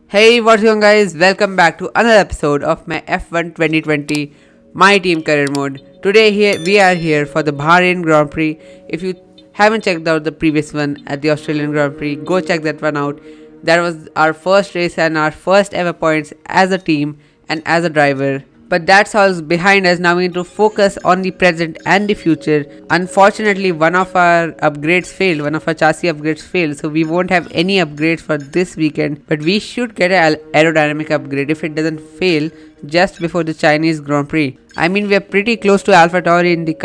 Hey, what's going on, guys? Welcome back to another episode of my F1 2020 My Team Career Mode. Today we are here for the Bahrain Grand Prix. If you haven't checked out the previous one at the Australian Grand Prix, go check that one out. That was our first race and our first ever points as a team and as a driver. But that's all behind us. Now we need to focus on the present and the future. Unfortunately, one of our upgrades failed. One of our chassis upgrades failed. So we won't have any upgrades for this weekend. But we should get an aerodynamic upgrade if it doesn't fail just before the Chinese Grand Prix. I mean, we are pretty close to AlphaTauri in the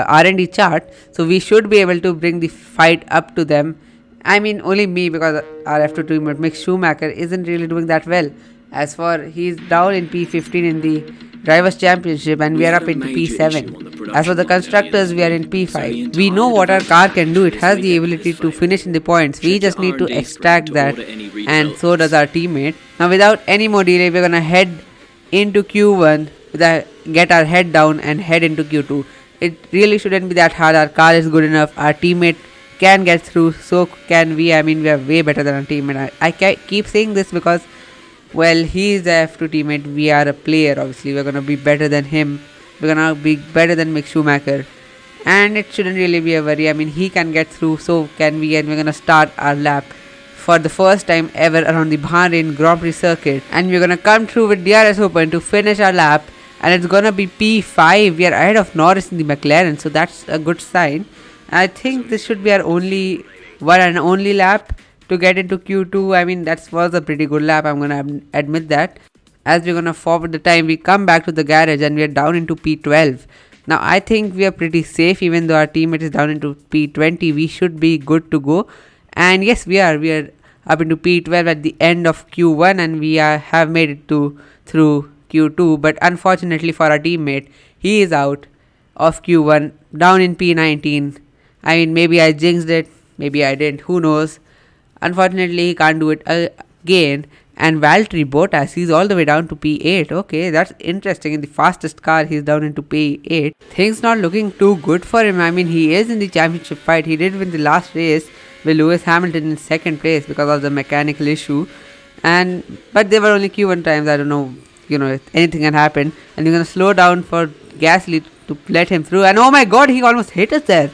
R&D chart. So we should be able to bring the fight up to them. I mean, only me, because our F2 teammate Mick Schumacher isn't really doing that well. As for he's down in P15 in the Drivers' Championship and we are up into P7. As for the constructors, we are in P5. We know what our car can do. It has the ability to finish in the points. We just need to extract that, and so does our teammate. Now without any more delay, we're gonna head into Q1, get our head down and head into Q2. It really shouldn't be that hard. Our car is good enough. Our teammate can get through, so can we. I mean, we are way better than our teammate. I keep saying this because, well, he is the F2 teammate. We are a player, obviously. We're going to be better than him. We're going to be better than Mick Schumacher. And it shouldn't really be a worry. I mean, he can get through, so can we. And we're going to start our lap for the first time ever around the Bahrain Grand Prix circuit. And we're going to come through with DRS open to finish our lap. And it's going to be P5. We are ahead of Norris in the McLaren, so that's a good sign. I think this should be our only one and only lap to get into Q2. I mean, that was a pretty good lap, I'm gonna admit that. As we're gonna forward the time, we come back to the garage and we are down into P12. Now I think we are pretty safe. Even though our teammate is down into P20, we should be good to go. And yes, we are up into P12 at the end of Q1, and we have made it through Q2. But unfortunately for our teammate, he is out of Q1, down in P19. I mean, maybe I jinxed it, maybe I didn't, who knows. Unfortunately, he can't do it again. And Valtteri Bottas, he's all the way down to P8. Okay, that's interesting. In the fastest car, he's down into P8. Things not looking too good for him. I mean, he is in the championship fight. He did win the last race with Lewis Hamilton in second place because of the mechanical issue. But they were only Q1 times. I don't know, anything can happen. And you're going to slow down for GASLY to let him through. And oh my god, he almost hit us there.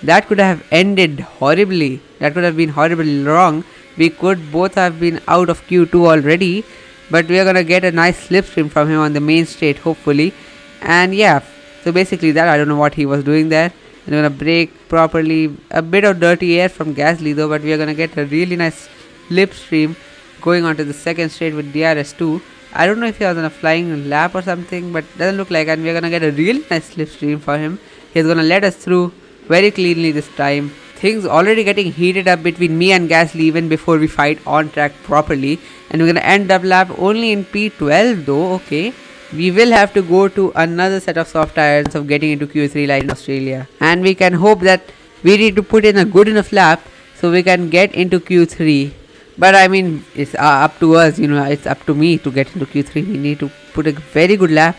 That could have ended horribly. That could have been horribly wrong. We could both have been out of Q2 already. But we are going to get a nice slipstream from him on the main straight, hopefully. And yeah, so basically that, I don't know what he was doing there. And we're going to brake properly. A bit of dirty air from GASLY though, but we are going to get a really nice slipstream going onto the second straight with DRS2. I don't know if he was on a flying lap or something, but doesn't look like. And we're going to get a really nice slipstream for him. He's going to let us through very cleanly this time. Things already getting heated up between me and GASLY even before we fight on track properly. And we're going to end up lap only in P12 though. Okay, we will have to go to another set of soft tires of getting into Q3 like in Australia. And we can hope that we need to put in a good enough lap so we can get into Q3. But I mean, it's up to us, it's up to me to get into Q3. We need to put a very good lap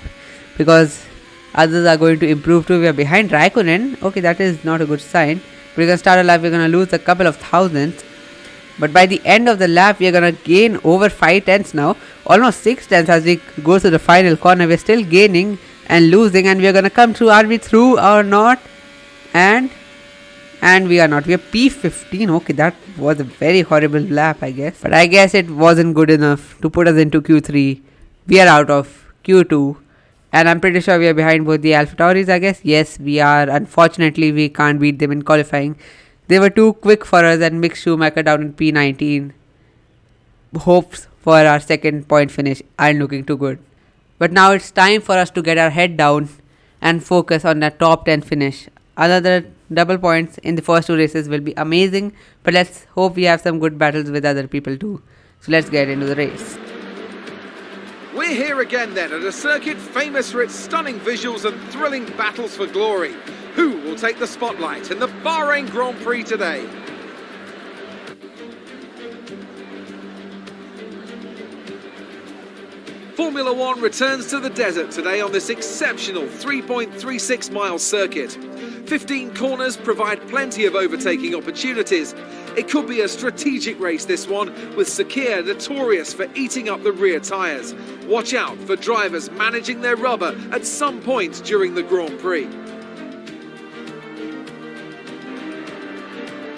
because others are going to improve too. We are behind Raikkonen. Okay, that is not a good sign. We're going to start a lap. We're going to lose a couple of thousandths. But by the end of the lap, we're going to gain over 5 tenths now. Almost 6 tenths as we go to the final corner. We're still gaining and losing. And we're going to come through. Are we through or not? And we are not. We are P15. Okay, that was a very horrible lap, I guess. But I guess it wasn't good enough to put us into Q3. We are out of Q2. And I'm pretty sure we are behind both the AlphaTauris, I guess. Yes, we are. Unfortunately, we can't beat them in qualifying. They were too quick for us, and Mick Schumacher down in P19. Hopes for our second point finish aren't looking too good. But now it's time for us to get our head down and focus on that top 10 finish. Another double points in the first 2 races will be amazing. But let's hope we have some good battles with other people too. So let's get into the race. We're here again then at a circuit famous for its stunning visuals and thrilling battles for glory. Who will take the spotlight in the Bahrain Grand Prix today? Formula One returns to the desert today on this exceptional 3.36 mile circuit. 15 corners provide plenty of overtaking opportunities, It could be a strategic race, this one, with Sakir notorious for eating up the rear tyres. Watch out for drivers managing their rubber at some point during the Grand Prix.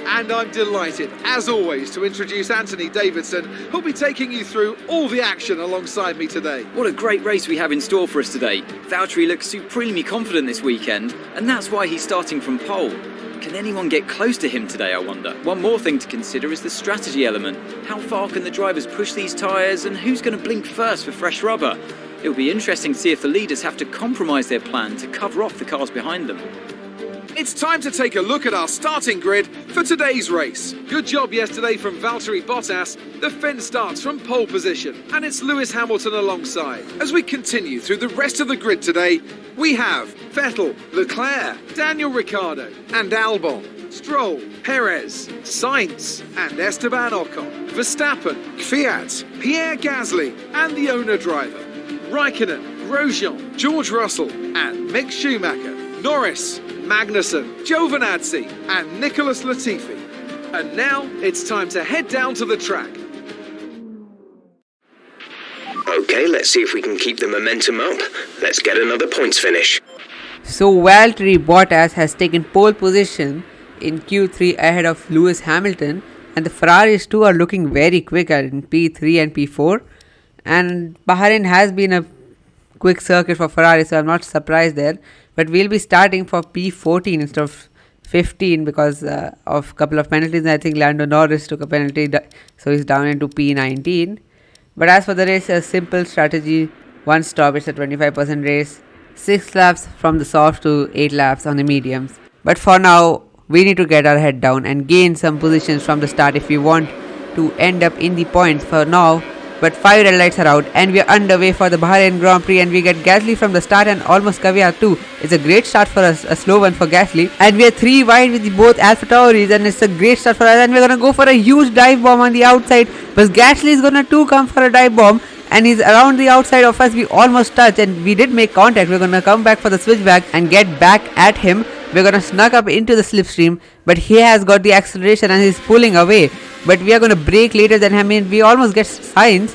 And I'm delighted, as always, to introduce Anthony Davidson, who'll be taking you through all the action alongside me today. What a great race we have in store for us today. Valtteri looks supremely confident this weekend, and that's why he's starting from pole. Can anyone get close to him today, I wonder? One more thing to consider is the strategy element. How far can the drivers push these tyres, and who's going to blink first for fresh rubber? It'll be interesting to see if the leaders have to compromise their plan to cover off the cars behind them. It's time to take a look at our starting grid for today's race. Good job yesterday from Valtteri Bottas. The Finn starts from pole position, and it's Lewis Hamilton alongside. As we continue through the rest of the grid today, we have Vettel, Leclerc, Daniel Ricciardo and Albon, Stroll, Perez, Sainz and Esteban Ocon, Verstappen, Fiat, Pierre Gasly and the owner driver, Raikkonen, Grosjean, George Russell and Mick Schumacher, Norris, Magnussen, Giovinazzi and Nicholas Latifi. And now it's time to head down to the track. Okay, let's see if we can keep the momentum up. Let's get another points finish. So Valtteri Bottas has taken pole position in Q3 ahead of Lewis Hamilton, and the Ferraris too are looking very quick in P3 and P4. And Bahrain has been a quick circuit for Ferrari, so I'm not surprised there. But we'll be starting for P14 instead of 15 because of a couple of penalties. I think Lando Norris took a penalty, so he's down into P19. But as for the race, a simple strategy. One stop, it's a 25% race. 6 laps from the soft to 8 laps on the mediums. But for now, we need to get our head down and gain some positions from the start if we want to end up in the points for now. But 5 red lights are out and we are underway for the Bahrain Grand Prix, and we get Gasly from the start and almost Kvyat too. It's a great start for us, a slow one for Gasly, and we are 3 wide with both AlphaTauris, and it's a great start for us, and we're gonna go for a huge dive bomb on the outside, but Gasly is gonna too come for a dive bomb and he's around the outside of us. We almost touch and we did make contact. We're gonna come back for the switchback and get back at him. We're gonna snuck up into the slipstream, but he has got the acceleration and he's pulling away. But we are gonna brake later than him. I mean, we almost get Sainz,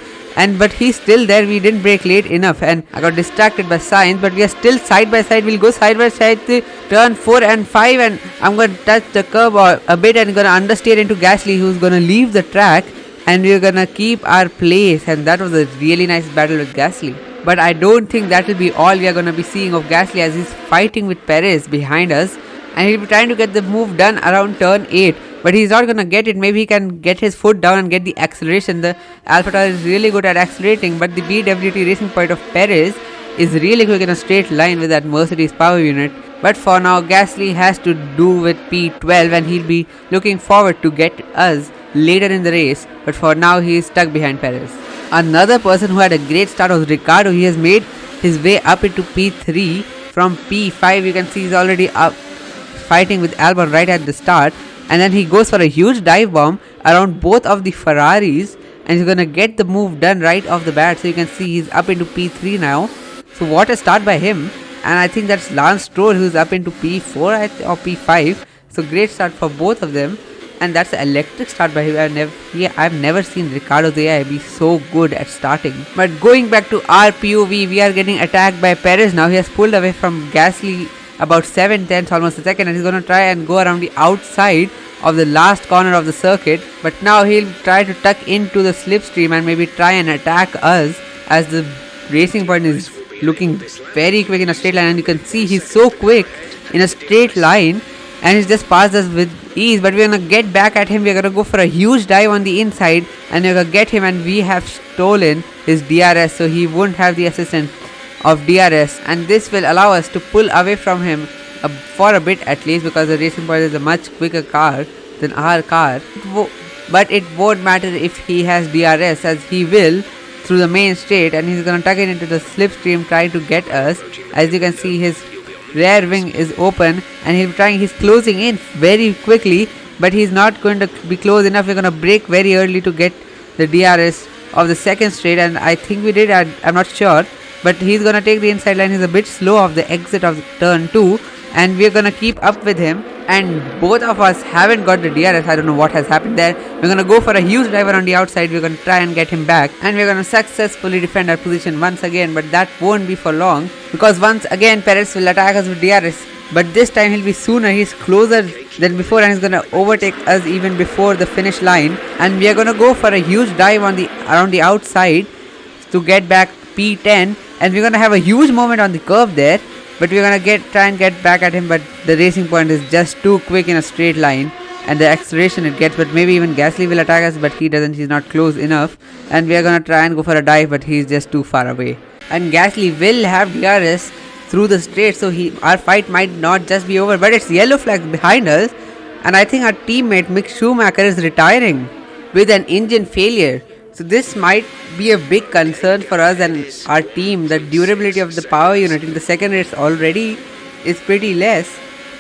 but he's still there. We didn't brake late enough, and I got distracted by Sainz. But we are still side by side. We'll go side by side to turn 4 and 5, and I'm gonna touch the curb a bit and gonna understeer into Gasly, who's gonna leave the track, and we're gonna keep our place. And that was a really nice battle with Gasly. But I don't think that will be all we are gonna be seeing of Gasly, as he's fighting with Perez behind us, and he'll be trying to get the move done around turn 8. But he's not gonna get it. Maybe he can get his foot down and get the acceleration. The AlphaTauri is really good at accelerating, but the BWT racing point of Perez is really quick in a straight line with that Mercedes power unit. But for now, Gasly has to do with P12, and he'll be looking forward to get us later in the race. But for now, he is stuck behind Perez. Another person who had a great start was Ricciardo. He has made his way up into P3 from P5. You can see he's already up fighting with Albon right at the start. And then he goes for a huge dive bomb around both of the Ferraris, and he's gonna get the move done right off the bat. So you can see he's up into P3 now. So what a start by him. And I think that's Lance Stroll who's up into P4 or P5. So great start for both of them. And that's an electric start by him. I've never seen Ricciardo's AI be so good at starting. But going back to our POV, we are getting attacked by Perez now. He has pulled away from Gasly about 7/10, almost a second, and he's going to try and go around the outside of the last corner of the circuit. But now he'll try to tuck into the slipstream and maybe try and attack us, as the racing point is looking very quick in a straight line, and you can see he's so quick in a straight line, and he's just passed us with ease. But we're going to get back at him. We're going to go for a huge dive on the inside, and we're going to get him, and we have stolen his DRS, so he won't have the assistance of DRS, and this will allow us to pull away from him for a bit at least, because the Racing Point is a much quicker car than our car. But it won't matter if he has DRS, as he will through the main straight, and he's gonna tuck it into the slipstream trying to get us. As you can see, his rear wing is open and he's closing in very quickly, but he's not going to be close enough. We're gonna brake very early to get the DRS of the second straight, and I think we did. I'm not sure, but he's gonna take the inside line. He's a bit slow of the exit of turn 2, and we're gonna keep up with him. and both of us haven't got the DRS. I don't know what has happened there. We're gonna go for a huge driver on the outside. We're gonna try and get him back, and we're gonna successfully defend our position once again, but that won't be for long, because once again Perez will attack us with DRS, but this time he'll be sooner. He's closer than before and he's gonna overtake us even before the finish line, and we are gonna go for a huge dive on the around the outside to get back P10, and we're gonna have a huge moment on the curve there, but we're gonna try and get back at him, but the racing point is just too quick in a straight line, and the acceleration it gets. But maybe even GASLY will attack us, but he doesn't. He's not close enough, and we are gonna try and go for a dive, but he's just too far away, and GASLY will have DRS through the straight, so our fight might not just be over, but it's yellow flag behind us, and I think our teammate Mick Schumacher is retiring with an engine failure. So this might be a big concern for us and our team. The durability of the power unit in the second race already is pretty less.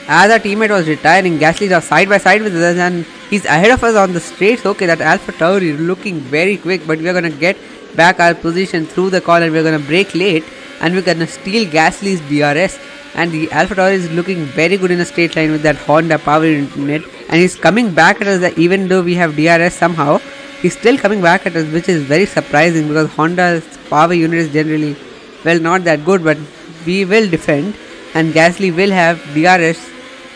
As our teammate was retiring, GASLY is side by side with us and he's ahead of us on the straights. Okay, that Alpha Tauri is looking very quick, but we are going to get back our position through the corner. We are going to brake late and we're going to steal GASLY's DRS. And the Alpha Tauri is looking very good in a straight line with that Honda power unit, and he's coming back at us even though we have DRS somehow. He's still coming back at us, which is very surprising because Honda's power unit is generally, well, not that good, but we will defend, and GASLY will have DRS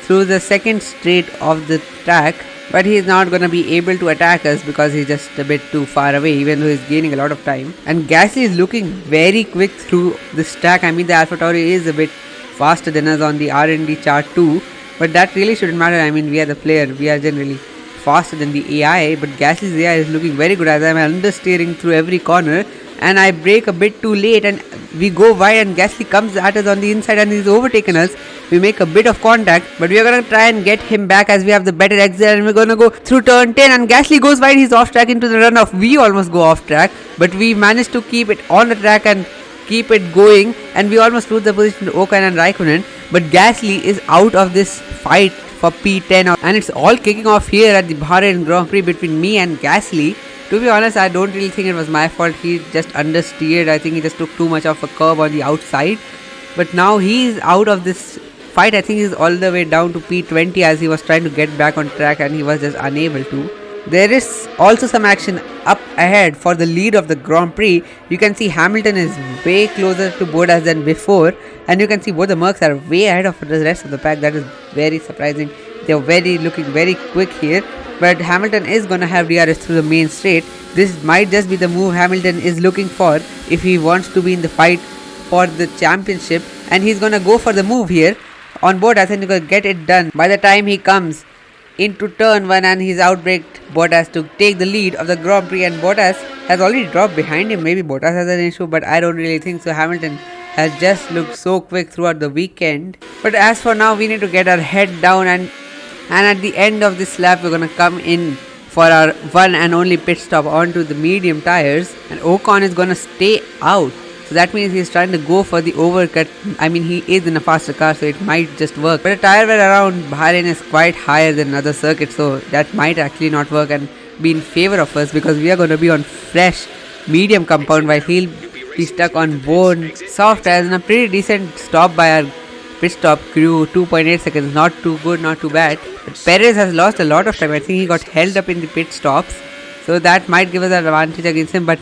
through the second straight of the track, but he's not going to be able to attack us because he's just a bit too far away, even though he's gaining a lot of time. And GASLY is looking very quick through this track. I mean, the Alpha Tauri is a bit faster than us on the R&D chart too, but that really shouldn't matter. I mean, we are the player, we are generally faster than the AI, but GASLY's AI is looking very good as I'm understeering through every corner, and I brake a bit too late and we go wide, and GASLY comes at us on the inside and he's overtaken us. We make a bit of contact, but we are going to try and get him back as we have the better exit, and we're going to go through turn 10 and GASLY goes wide. He's off track into the runoff. We almost go off track, but we managed to keep it on the track and keep it going, and we almost lose the position to Ocon and Raikkonen, but GASLY is out of this fight for P10, and it's all kicking off here at the Bahrain Grand Prix between me and GASLY. To be honest, I don't really think it was my fault. He just understeered. I think he just took too much of a curve on the outside, but now he's out of this fight. I think he's all the way down to P20 as he was trying to get back on track and he was just unable to. There is also some action up ahead for the lead of the Grand Prix. You can see Hamilton is way closer to Bottas than before, and you can see both the Mercs are way ahead of the rest of the pack. That is very surprising. They are looking very quick here, but Hamilton is going to have DRS through the main straight. This might just be the move Hamilton is looking for if he wants to be in the fight for the championship, and he's going to go for the move here on Bottas and he's going to get it done by the time he comes into turn 1, and he's outbraked Bottas to take the lead of the Grand Prix, and Bottas has already dropped behind him. Maybe Bottas has an issue, but I don't really think so. Hamilton has just looked so quick throughout the weekend, but as for now we need to get our head down, and at the end of this lap we're gonna come in for our one and only pit stop onto the medium tires, and Ocon is gonna stay out. So that means he's trying to go for the overcut. I mean, he is in a faster car, so it might just work. But the tire wear around Bahrain is quite higher than other circuits, so that might actually not work and be in favor of us, because we are going to be on fresh medium compound while he'll be stuck on bone soft tires. And a pretty decent stop by our pit stop crew, 2.8 seconds. Not too good, not too bad. But Perez has lost a lot of time. I think he got held up in the pit stops, so that might give us an advantage against him. But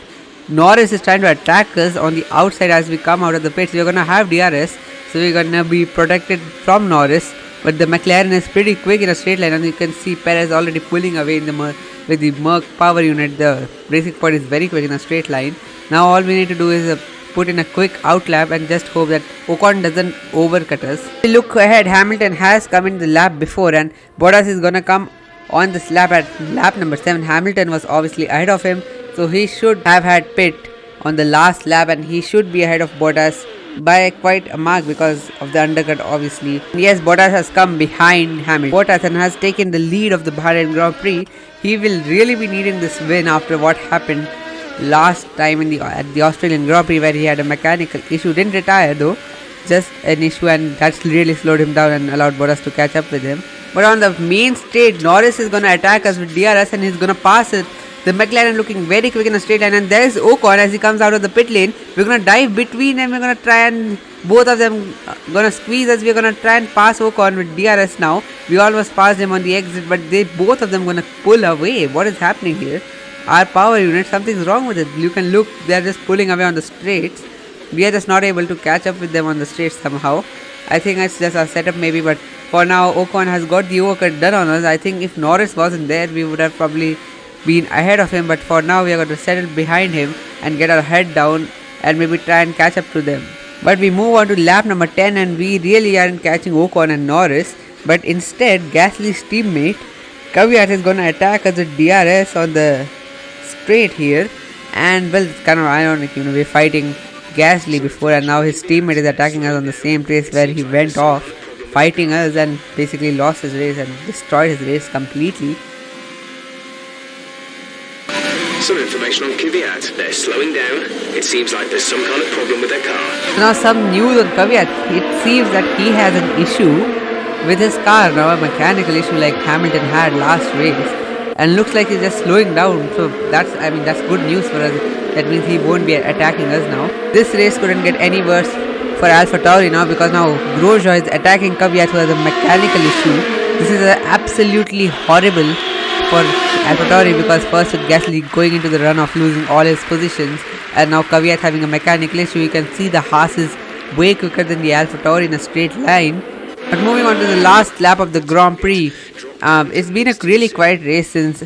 Norris is trying to attack us on the outside as we come out of the pits. We're going to have DRS, so we're going to be protected from Norris, but the McLaren is pretty quick in a straight line, and you can see Perez already pulling away in the with the Merc power unit. The racing point is very quick in a straight line. Now all we need to do is put in a quick outlap and just hope that Ocon doesn't overcut us. We look ahead, Hamilton has come in the lap before, and Bottas is going to come on this lap at lap number 7. Hamilton was obviously ahead of him, so he should have had pit on the last lap, and he should be ahead of Bottas by quite a mark because of the undercut, obviously. Yes, Bottas has come behind Hamilton. Bottas and has taken the lead of the Bahrain Grand Prix. He will really be needing this win after what happened last time at the Australian Grand Prix, where he had a mechanical issue. Didn't retire though, just an issue, and that's really slowed him down and allowed Bottas to catch up with him. But on the main stage, Norris is going to attack us with DRS, and he's going to pass it. The McLaren looking very quick in a straight line, and there's Ocon as he comes out of the pit lane. We're going to dive between and we're going to try and both of them gonna squeeze us. We're gonna try and pass Ocon with DRS now. We almost passed them on the exit, but both of them gonna pull away. What is happening here? Our power unit, something's wrong with it. You can look, they're just pulling away on the straights. We are just not able to catch up with them on the straights somehow. I think it's just our setup maybe, but for now Ocon has got the overcut done on us. I think if Norris wasn't there, we would have probably been ahead of him, but for now we are going to settle behind him and get our head down and maybe try and catch up to them. But we move on to lap number 10 and we really aren't catching Ocon and Norris, but instead Gasly's teammate Kvyat is going to attack us with DRS on the straight here, and well, it's kind of ironic, we're fighting Gasly before and now his teammate is attacking us on the same place where he went off fighting us and basically lost his race and destroyed his race completely. Some information on Kvyat. They're slowing down. It seems like there's some kind of problem with their car. So now some news on Kvyat. It seems that he has an issue with his car now, a mechanical issue like Hamilton had last race, and looks like he's just slowing down. So that's good news for us. That means he won't be attacking us now. This race couldn't get any worse for AlphaTauri now, because now Grosjean is attacking Kvyat who has a mechanical issue. This is absolutely horrible for AlphaTauri, because first with Gasly going into the runoff losing all his positions, and now Kvyat having a mechanical issue. You can see the Haas is way quicker than the AlphaTauri in a straight line. But moving on to the last lap of the Grand Prix, it's been a really quiet race since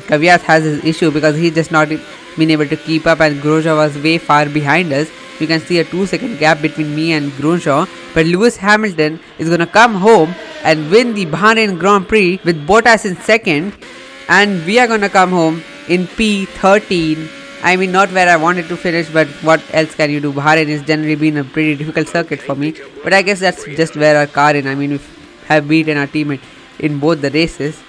Kvyat has his issue, because he's just not been able to keep up and Grosjean was way far behind us. You can see a 2-second gap between me and Grosjean, but Lewis Hamilton is going to come home and win the Bahrain Grand Prix with Bottas in second, and we are going to come home in P13. I mean, not where I wanted to finish, but what else can you do? Bahrain has generally been a pretty difficult circuit for me, but I guess that's just where our car is. I mean, we have beaten our teammate in both the races.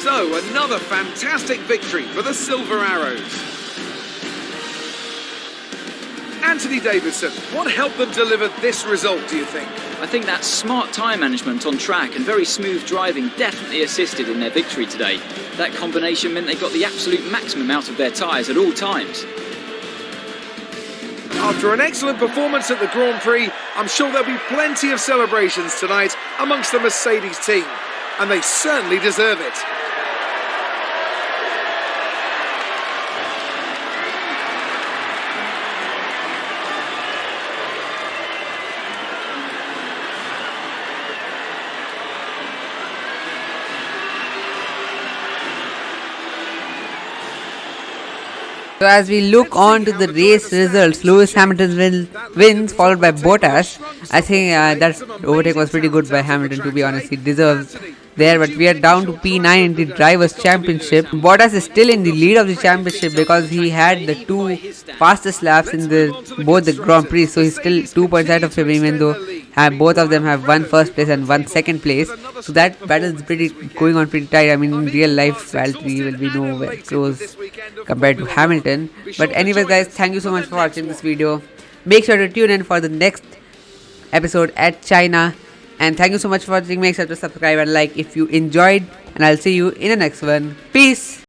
So, another fantastic victory for the Silver Arrows. Anthony Davidson, what helped them deliver this result, do you think? I think that smart tyre management on track and very smooth driving definitely assisted in their victory today. That combination meant they got the absolute maximum out of their tyres at all times. After an excellent performance at the Grand Prix, I'm sure there'll be plenty of celebrations tonight amongst the Mercedes team, and they certainly deserve it. So as we look on to the race results, Lewis Hamilton wins followed by Bottas. I think that overtake was pretty good by Hamilton, to be honest. He deserves there, but we are down to P9 in the Drivers' Championship. Bottas is still in the lead of the championship because he had the two fastest laps in both the Grand Prix, so he's still 2 points ahead of him, even though both of them have one first place and one second place. So that battle is going on pretty tight. I mean, in real life, Valtteri will be nowhere close compared to Hamilton. But anyways, guys, thank you so much for watching this video. Make sure to tune in for the next episode at China. And thank you so much for watching. Make sure to subscribe and like if you enjoyed. And I'll see you in the next one. Peace.